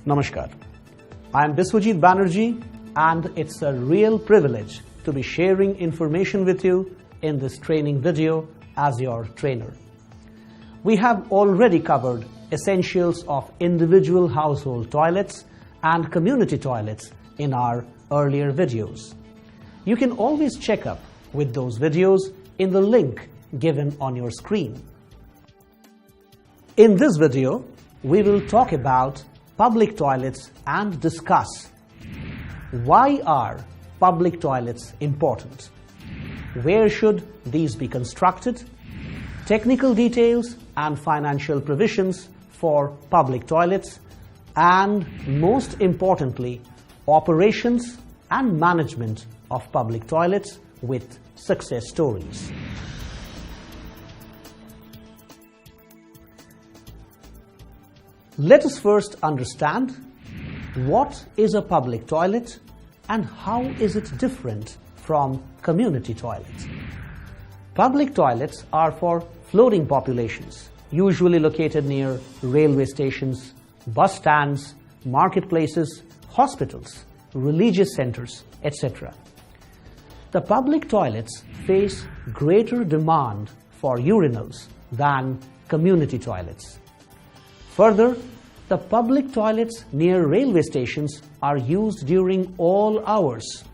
Namaskar. I am Biswajit Banerjee, and it's a real privilege to be sharing information with you in this training video as your trainer. We have already covered essentials of individual household toilets and community toilets in our earlier videos. You can always check up with those videos in the link given on your screen. In this video, we will talk about public toilets and discuss why are public toilets important, where should these be constructed, technical details and financial provisions for public toilets, and most importantly, operations and management of public toilets with success stories. Let us first understand what is a public toilet and how is it different from community toilets. Public toilets are for floating populations, usually located near railway stations, bus stands, marketplaces, hospitals, religious centers, etc. The public toilets face greater demand for urinals than community toilets. Further, the public toilets near railway stations are used during all hours.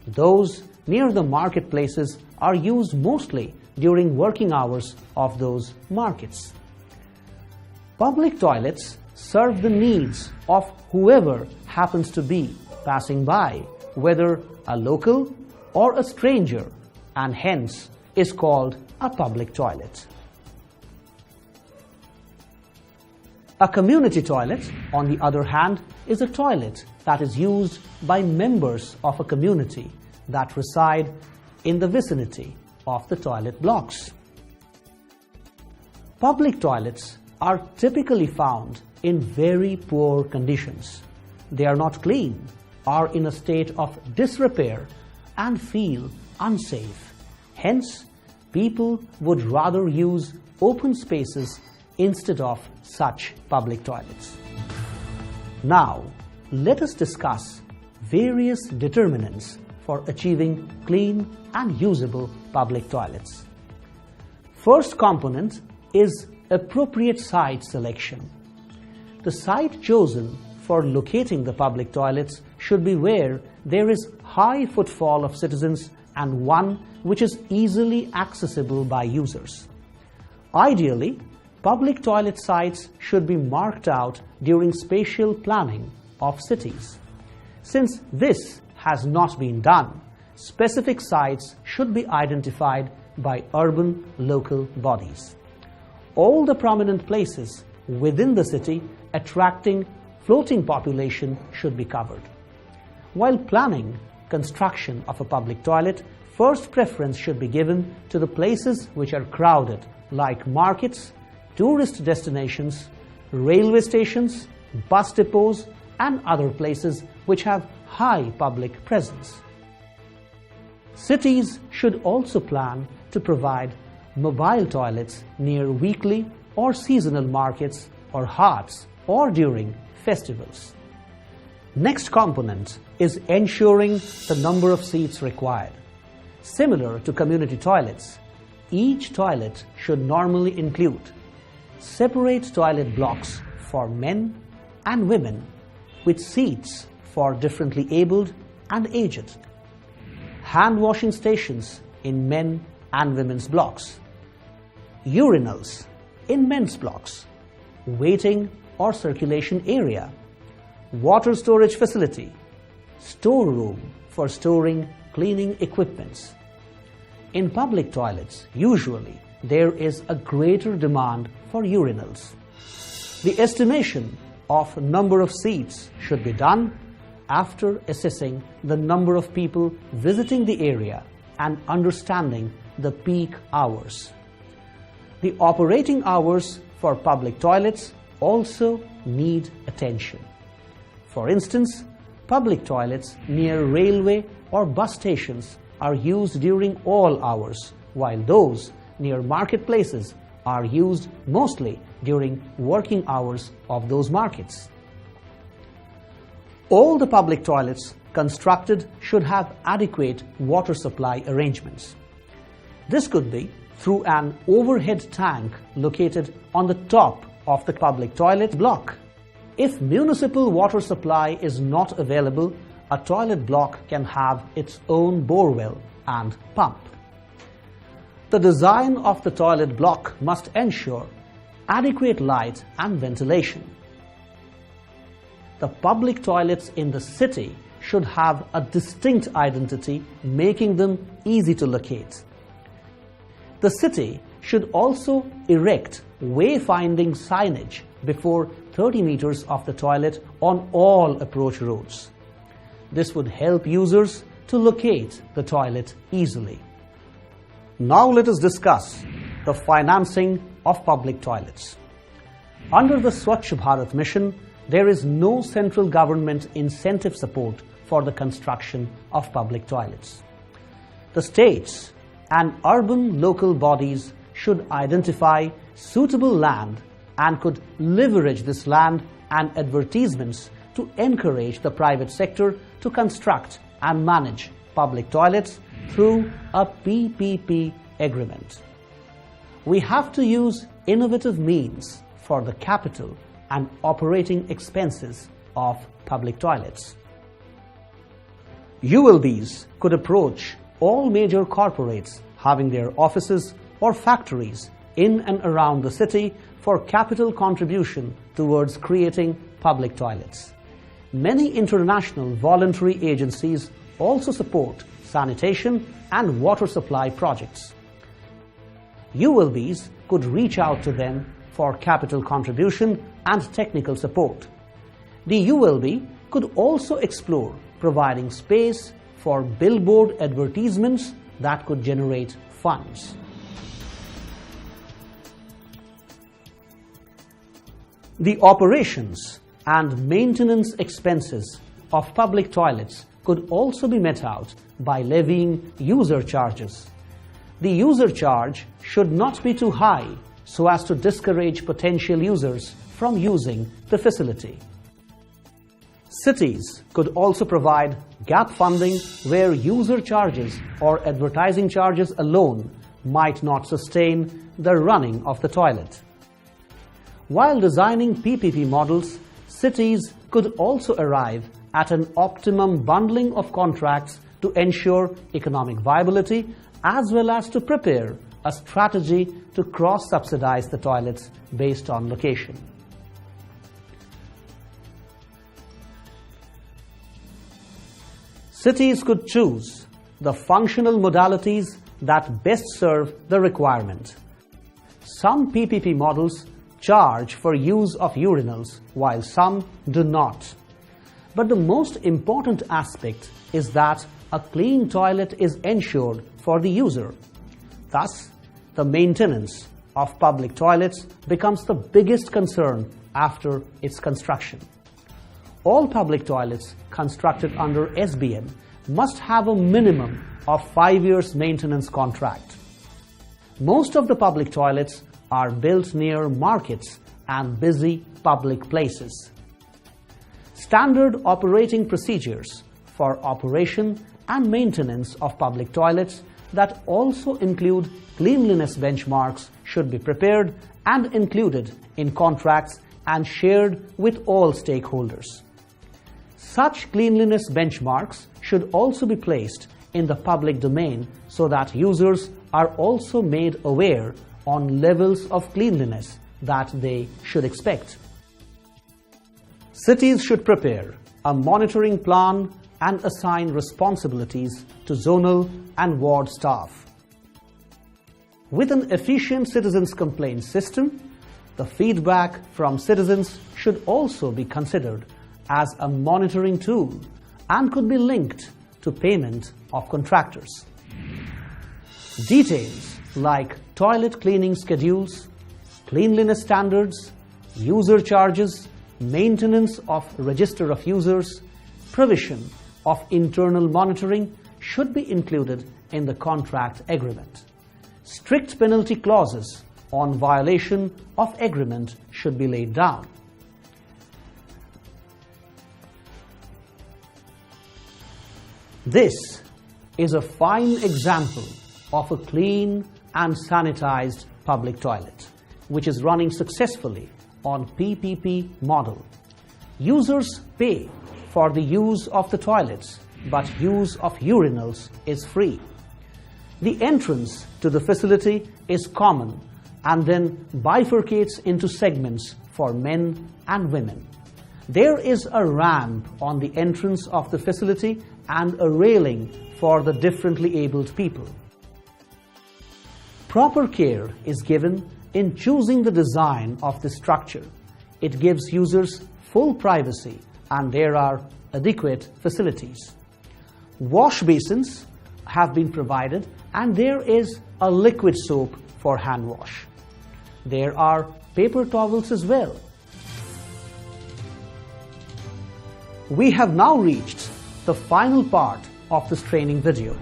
Those near the marketplaces are used mostly during working hours of those markets. Public toilets serve the needs of whoever happens to be passing by, whether a local or a stranger, and hence is called a public toilet. A community toilet, on the other hand, is a toilet that is used by members of a community that reside in the vicinity of the toilet blocks. Public toilets are typically found in very poor conditions. They are not clean, are in a state of disrepair, and feel unsafe. Hence, people would rather use open spaces instead of such public toilets. Now, let us discuss various determinants for achieving clean and usable public toilets. First component is appropriate site selection. The site chosen for locating the public toilets should be where there is high footfall of citizens and one which is easily accessible by users. Ideally, public toilet sites should be marked out during spatial planning of cities. Since this has not been done, specific sites should be identified by urban local bodies. All the prominent places within the city attracting floating population should be covered. While planning construction of a public toilet, first preference should be given to the places which are crowded, like markets, tourist destinations, railway stations, bus depots, and other places which have high public presence. Cities should also plan to provide mobile toilets near weekly or seasonal markets or haats or during festivals. Next component is ensuring the number of seats required. Similar to community toilets, each toilet should normally include separate toilet blocks for men and women with seats for differently abled and aged, hand washing stations in men and women's blocks, urinals in men's blocks, waiting or circulation area, water storage facility, storeroom for storing cleaning equipments. In public toilets, usually there is a greater demand for urinals. The estimation of number of seats should be done after assessing the number of people visiting the area and understanding the peak hours. The operating hours for public toilets also need attention. For instance, public toilets near railway or bus stations are used during all hours, while those near marketplaces are used mostly during working hours of those markets. All the public toilets constructed should have adequate water supply arrangements. This could be through an overhead tank located on the top of the public toilet block. If municipal water supply is not available, a toilet block can have its own borewell and pump. The design of the toilet block must ensure adequate light and ventilation. The public toilets in the city should have a distinct identity, making them easy to locate. The city should also erect wayfinding signage before 30 meters of the toilet on all approach roads. This would help users to locate the toilet easily. Now let us discuss the financing of public toilets. Under the Swachh Bharat mission, there is no central government incentive support for the construction of public toilets. The states and urban local bodies should identify suitable land and could leverage this land and advertisements to encourage the private sector to construct and manage public toilets through a PPP agreement. We have to use innovative means for the capital and operating expenses of public toilets. ULBs could approach all major corporates having their offices or factories in and around the city for capital contribution towards creating public toilets. Many international voluntary agencies also support sanitation and water supply projects. ULBs could reach out to them for capital contribution and technical support. The ULB could also explore providing space for billboard advertisements that could generate funds. The operations and maintenance expenses of public toilets could also be met out by levying user charges. The user charge should not be too high so as to discourage potential users from using the facility. Cities could also provide gap funding where user charges or advertising charges alone might not sustain the running of the toilet. While designing PPP models, cities could also arrive at an optimum bundling of contracts to ensure economic viability as well as to prepare a strategy to cross-subsidize the toilets based on location. Cities could choose the functional modalities that best serve the requirement. Some PPP models charge for use of urinals while some do not. But the most important aspect is that a clean toilet is ensured for the user. Thus, the maintenance of public toilets becomes the biggest concern after its construction. All public toilets constructed under SBM must have a minimum of 5 years maintenance contract. Most of the public toilets are built near markets and busy public places. Standard operating procedures for operation and maintenance of public toilets that also include cleanliness benchmarks should be prepared and included in contracts and shared with all stakeholders. Such cleanliness benchmarks should also be placed in the public domain so that users are also made aware on levels of cleanliness that they should expect. Cities should prepare a monitoring plan and assign responsibilities to zonal and ward staff. With an efficient citizens' complaint system, the feedback from citizens should also be considered as a monitoring tool and could be linked to payment of contractors. Details like toilet cleaning schedules, cleanliness standards, user charges, maintenance of register of users, provision of internal monitoring should be included in the contract agreement. Strict penalty clauses on violation of agreement should be laid down. This is a fine example of a clean and sanitized public toilet, which is running successfully on PPP model. Users pay for the use of the toilets, but use of urinals is free. The entrance to the facility is common and then bifurcates into segments for men and women. There is a ramp on the entrance of the facility and a railing for the differently abled people. Proper care is given in choosing the design of the structure. It gives users full privacy and there are adequate facilities. Wash basins have been provided and there is a liquid soap for hand wash. There are paper towels as well. We have now reached the final part of this training video.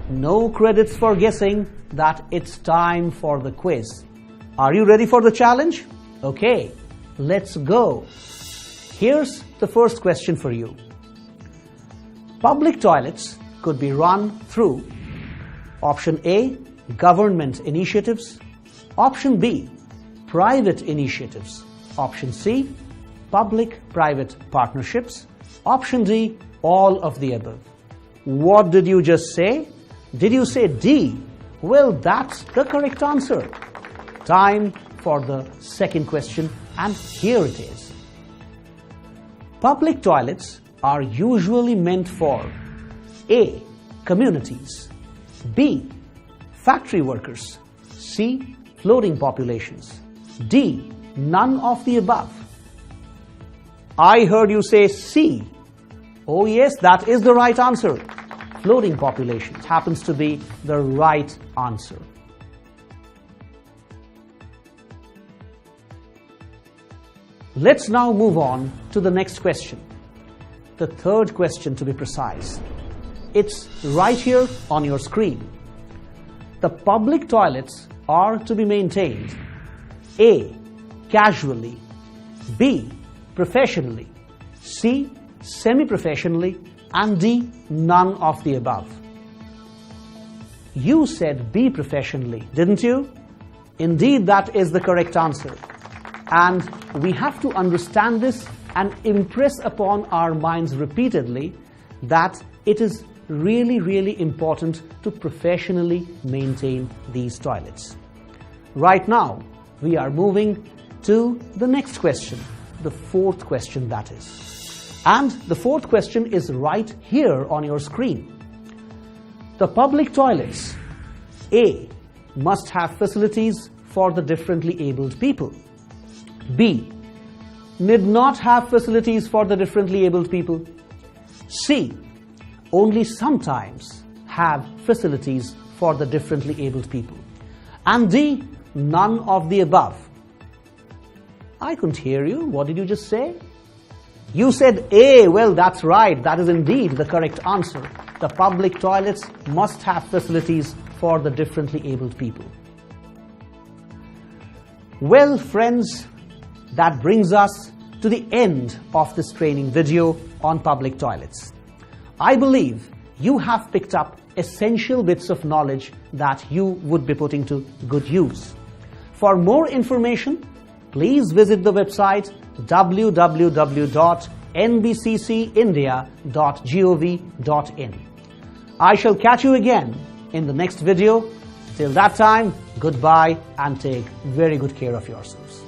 No credits for guessing that it's time for the quiz. Are you ready for the challenge? Okay, let's go. Here's the first question for you. Public toilets could be run through option A, government initiatives, option B, private initiatives, option C, public-private partnerships, option D, all of the above. What did you just say? Did you say D? Well, that's the correct answer. Time for the second question, and here it is. Public toilets are usually meant for A, communities, B, factory workers, C, floating populations, D, none of the above. I heard you say C. Oh yes, that is the right answer. Floating populations happens to be the right answer. Let's now move on to the next question. The third question to be precise. It's right here on your screen. The public toilets are to be maintained A, casually, B, professionally, C, semi-professionally, and D, none of the above. You said B, professionally, didn't you? Indeed, that is the correct answer. And we have to understand this and impress upon our minds repeatedly that it is really, really important to professionally maintain these toilets. Right now, we are moving to the next question, the fourth question that is. And the fourth question is right here on your screen. The public toilets, A, must have facilities for the differently abled people. B, need not have facilities for the differently abled people. C, only sometimes have facilities for the differently abled people. And D, none of the above. I couldn't hear you. What did you just say? You said A. Well, that's right. That is indeed the correct answer. The public toilets must have facilities for the differently abled people. Well, friends, that brings us to the end of this training video on public toilets. I believe you have picked up essential bits of knowledge that you would be putting to good use. For more information, please visit the website www.nbccindia.gov.in. I shall catch you again in the next video. Till that time, goodbye and take very good care of yourselves.